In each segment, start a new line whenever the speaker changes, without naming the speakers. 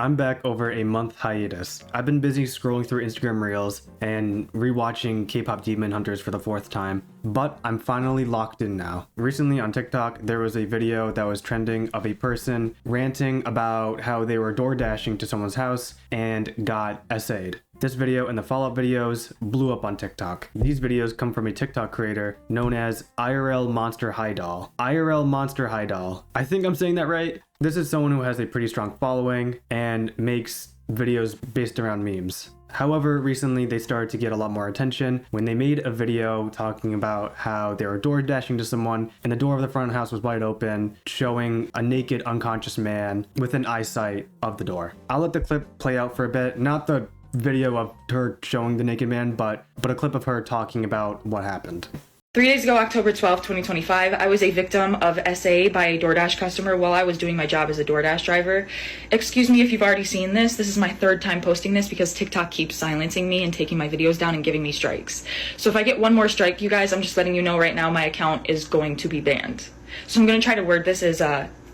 I'm back over a month hiatus. I've been busy scrolling through Instagram Reels and rewatching K-pop Demon Hunters for the 4th time, but I'm finally locked in now. Recently on TikTok, there was a video that was trending of a person ranting about how they were door dashing to someone's house and got essayed. This video and the follow-up videos blew up on TikTok. These videos come from a TikTok creator known as IRL Monster High Doll. IRL Monster High Doll. I think I'm saying that right. This is someone who has a pretty strong following and makes videos based around memes. However, recently they started to get a lot more attention when they made a video talking about how they were door dashing to someone and the door of the front house was wide open, showing a naked unconscious man within eyesight of the door. I'll let the clip play out for a bit, not the video of her showing the naked man, but a clip of her talking about what happened.
3 days ago, October 12th, 2025, I was a victim of SA by a DoorDash customer while I was doing my job as a DoorDash driver. Excuse me if you've already seen this. This is my 3rd time posting this because TikTok keeps silencing me and taking my videos down and giving me strikes. So if I get one more strike, you guys, I'm just letting you know right now my account is going to be banned. So I'm going to try to word this as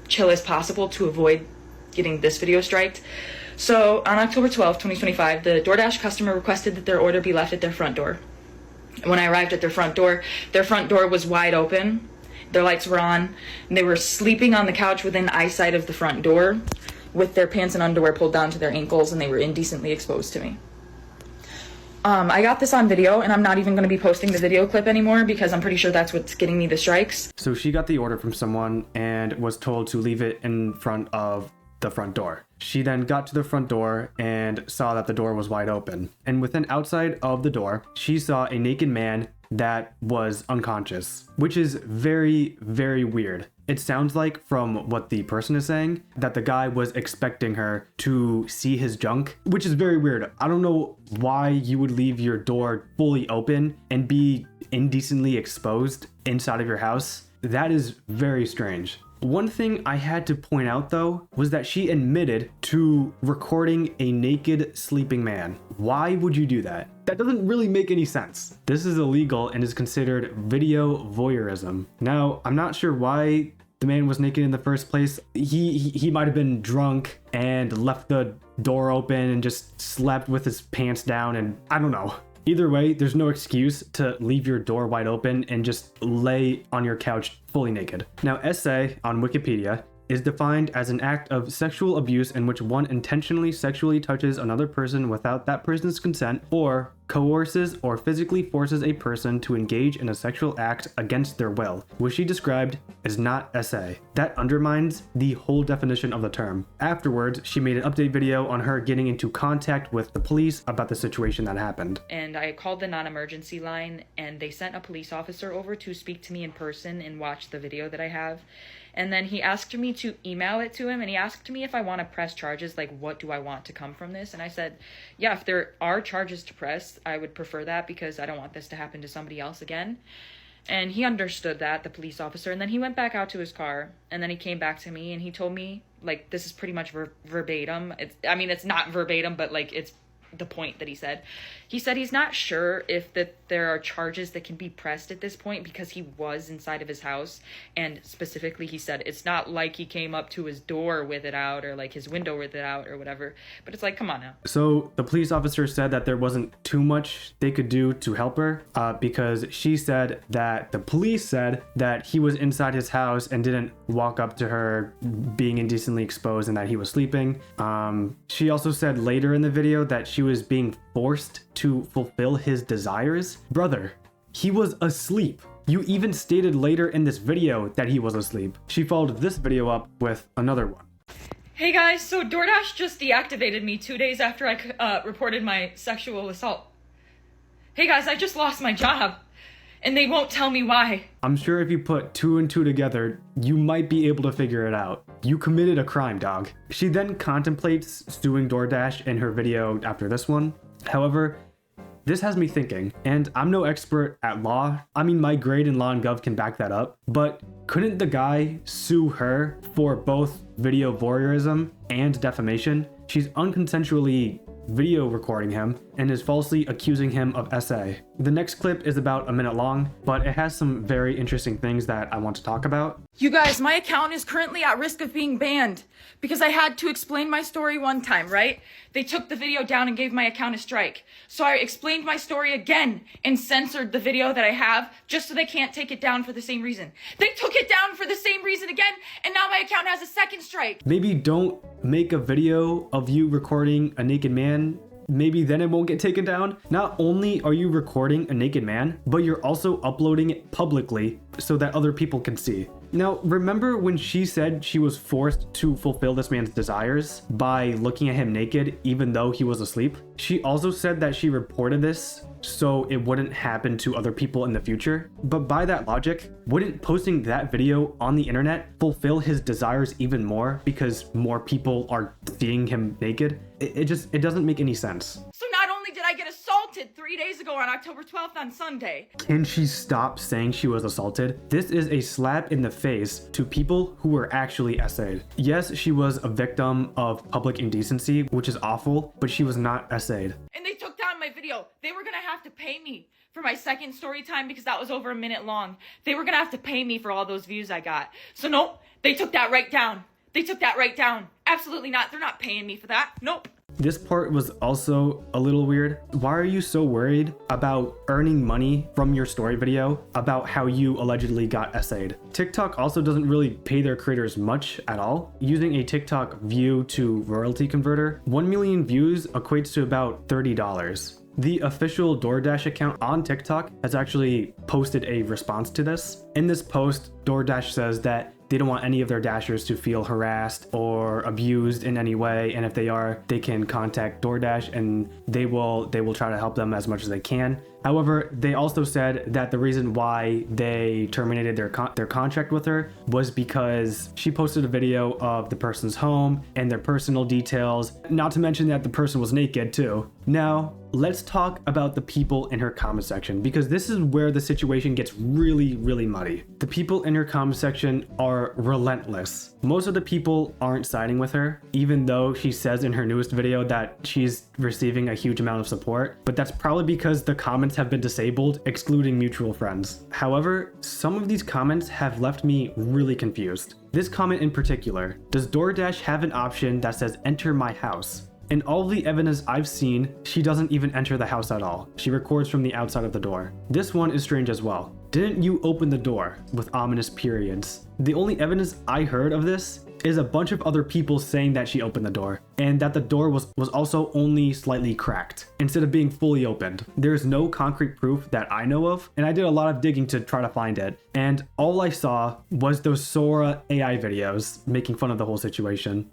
chill as possible to avoid getting this video striked. So on October 12th, 2025, the DoorDash customer requested that their order be left at their front door. When I arrived at their front door was wide open, their lights were on, and they were sleeping on the couch within eyesight of the front door with their pants and underwear pulled down to their ankles, and they were indecently exposed to me. I got this on video, and I'm not even going to be posting the video clip anymore because I'm pretty sure that's what's getting me the strikes.
So she got the order from someone and was told to leave it in front of the front door. She then got to the front door and saw that the door was wide open. And within outside of the door, she saw a naked man that was unconscious, which is very, very weird. It sounds like, from what the person is saying, that the guy was expecting her to see his junk, which is very weird. I don't know why you would leave your door fully open and be indecently exposed inside of your house. That is very strange. One thing I had to point out though was that she admitted to recording a naked sleeping man. Why would you do that? That doesn't really make any sense. This is illegal and is considered video voyeurism. Now, I'm not sure why the man was naked in the first place. He might have been drunk and left the door open and just slept with his pants down, and I don't know. Either way, there's no excuse to leave your door wide open and just lay on your couch fully naked. Now, SA on Wikipedia is defined as an act of sexual abuse in which one intentionally sexually touches another person without that person's consent, or coerces or physically forces a person to engage in a sexual act against their will, which she described as not SA. That undermines the whole definition of the term. Afterwards, she made an update video on her getting into contact with the police about the situation that happened.
And I called the non-emergency line, and they sent a police officer over to speak to me in person and watch the video that I have. And then he asked me to email it to him, and he asked me if I want to press charges, like what do I want to come from this? And I said, yeah, if there are charges to press, I would prefer that because I don't want this to happen to somebody else again. And he understood that, the police officer, and then he went back out to his car, and then he came back to me and he told me, like, this is pretty much verbatim. It's not verbatim, but like it's the point that he said. He said he's not sure if that there are charges that can be pressed at this point because he was inside of his house, and specifically he said it's not like he came up to his door with it out or like his window with it out or whatever, but it's like, come on now.
So the police officer said that there wasn't too much they could do to help her because she said that the police said that he was inside his house and didn't walk up to her being indecently exposed and that he was sleeping. She also said later in the video that she was being forced to fulfill his desires. Brother, he was asleep. You even stated later in this video that he was asleep. She followed this video up with another one.
Hey guys, so DoorDash just deactivated me 2 days after I reported my sexual assault. Hey guys, I just lost my job, and they won't tell me why.
I'm sure if you put 2 and 2 together, you might be able to figure it out. You committed a crime, dog. She then contemplates suing DoorDash in her video after this one. However, this has me thinking, and I'm no expert at law. I mean, my grade in law and gov can back that up, but couldn't the guy sue her for both video voyeurism and defamation? She's unconsensually video recording him and is falsely accusing him of SA. The next clip is about a minute long, but it has some very interesting things that I want to talk about.
You guys, my account is currently at risk of being banned because I had to explain my story one time, right? They took the video down and gave my account a strike. So I explained my story again and censored the video that I have just so they can't take it down for the same reason. They took it down for the same reason again, and now my account has a second strike.
Maybe don't make a video of you recording a naked man. Maybe then it won't get taken down. Not only are you recording a naked man, but you're also uploading it publicly so that other people can see. Now, remember when she said she was forced to fulfill this man's desires by looking at him naked even though he was asleep? She also said that she reported this so it wouldn't happen to other people in the future. But by that logic, wouldn't posting that video on the internet fulfill his desires even more because more people are seeing him naked? It doesn't make any sense.
So not only did I get assaulted 3 days ago on October 12th on Sunday.
Can she stop saying she was assaulted? This is a slap in the face to people who were actually SA'd. Yes, she was a victim of public indecency, which is awful, but she was not SA'd.
And they took down my video. They were gonna have to pay me for my second story time because that was over a minute long. They were gonna have to pay me for all those views I got. So nope, they took that right down. They took that right down. Absolutely not. They're not paying me for that. Nope.
This part was also a little weird. Why are you so worried about earning money from your story video about how you allegedly got SA'd? TikTok also doesn't really pay their creators much at all. Using a TikTok view to royalty converter, 1 million views equates to about $30. The official DoorDash account on TikTok has actually posted a response to this. In this post, DoorDash says that they don't want any of their dashers to feel harassed or abused in any way, and if they are, they can contact DoorDash and they will try to help them as much as they can. However, they also said that the reason why they terminated their contract with her was because she posted a video of the person's home and their personal details, not to mention that the person was naked too. Now, let's talk about the people in her comment section, because this is where the situation gets really, really muddy. The people in her comment section are relentless. Most of the people aren't siding with her, even though she says in her newest video that she's receiving a huge amount of support, but that's probably because the comments have been disabled, excluding mutual friends. However, some of these comments have left me really confused. This comment in particular: does DoorDash have an option that says enter my house? In all the evidence I've seen, she doesn't even enter the house at all. She records from the outside of the door. This one is strange as well. Didn't you open the door? With ominous periods. The only evidence I heard of this is a bunch of other people saying that she opened the door, and that the door was also only slightly cracked instead of being fully opened. There's no concrete proof that I know of, and I did a lot of digging to try to find it, and all I saw was those Sora AI videos making fun of the whole situation.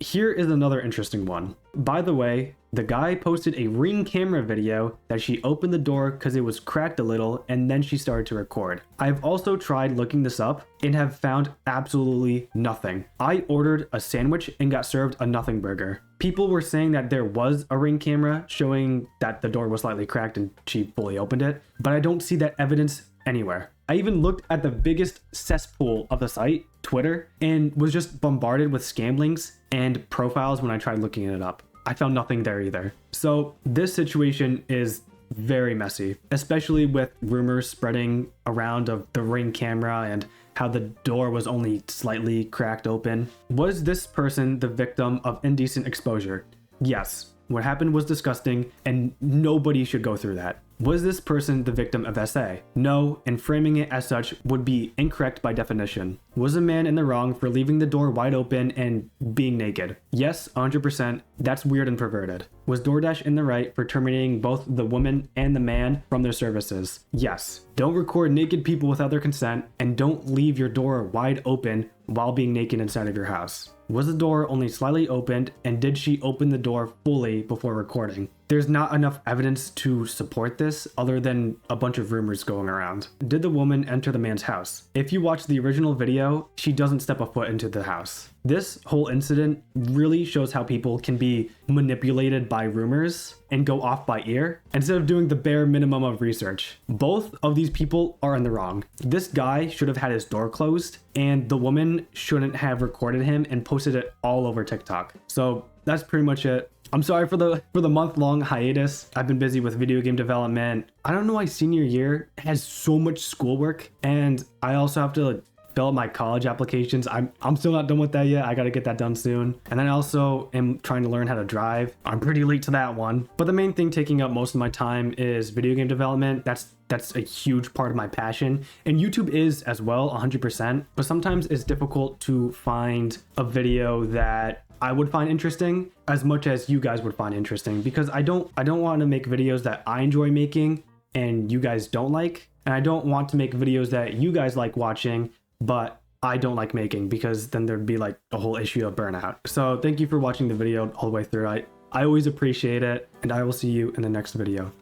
Here is another interesting one. By the way, the guy posted a Ring camera video that she opened the door because it was cracked a little, and then she started to record. I've also tried looking this up and have found absolutely nothing. I ordered a sandwich and got served a nothing burger. People were saying that there was a Ring camera showing that the door was slightly cracked and she fully opened it, but I don't see that evidence anywhere. I even looked at the biggest cesspool of the site, Twitter, and was just bombarded with scam links and profiles when I tried looking it up. I found nothing there either. So this situation is very messy, especially with rumors spreading around of the Ring camera and how the door was only slightly cracked open. Was this person the victim of indecent exposure? Yes. What happened was disgusting, and nobody should go through that. Was this person the victim of SA? No, and framing it as such would be incorrect by definition. Was a man in the wrong for leaving the door wide open and being naked? Yes, 100%. That's weird and perverted. Was DoorDash in the right for terminating both the woman and the man from their services? Yes. Don't record naked people without their consent, and don't leave your door wide open while being naked inside of your house. Was the door only slightly opened, and did she open the door fully before recording? There's not enough evidence to support this other than a bunch of rumors going around. Did the woman enter the man's house? If you watch the original video, she doesn't step a foot into the house. This whole incident really shows how people can be manipulated by rumors and go off by ear instead of doing the bare minimum of research. Both of these people are in the wrong. This guy should have had his door closed, and the woman shouldn't have recorded him and posted it all over TikTok. So that's pretty much it. I'm sorry for the month-long hiatus. I've been busy with video game development. I don't know why senior year has so much schoolwork, and I also have to fill out my college applications. I'm still not done with that yet. I gotta get that done soon. And then I also am trying to learn how to drive. I'm pretty late to that one. But the main thing taking up most of my time is video game development. That's a huge part of my passion. And YouTube is as well, 100%. But sometimes it's difficult to find a video that I would find interesting as much as you guys would find interesting, because I don't want to make videos that I enjoy making and you guys don't like. And I don't want to make videos that you guys like watching but I don't like making, because then there'd be like a whole issue of burnout. So thank you for watching the video all the way through. I always appreciate it, and I will see you in the next video.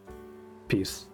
Peace.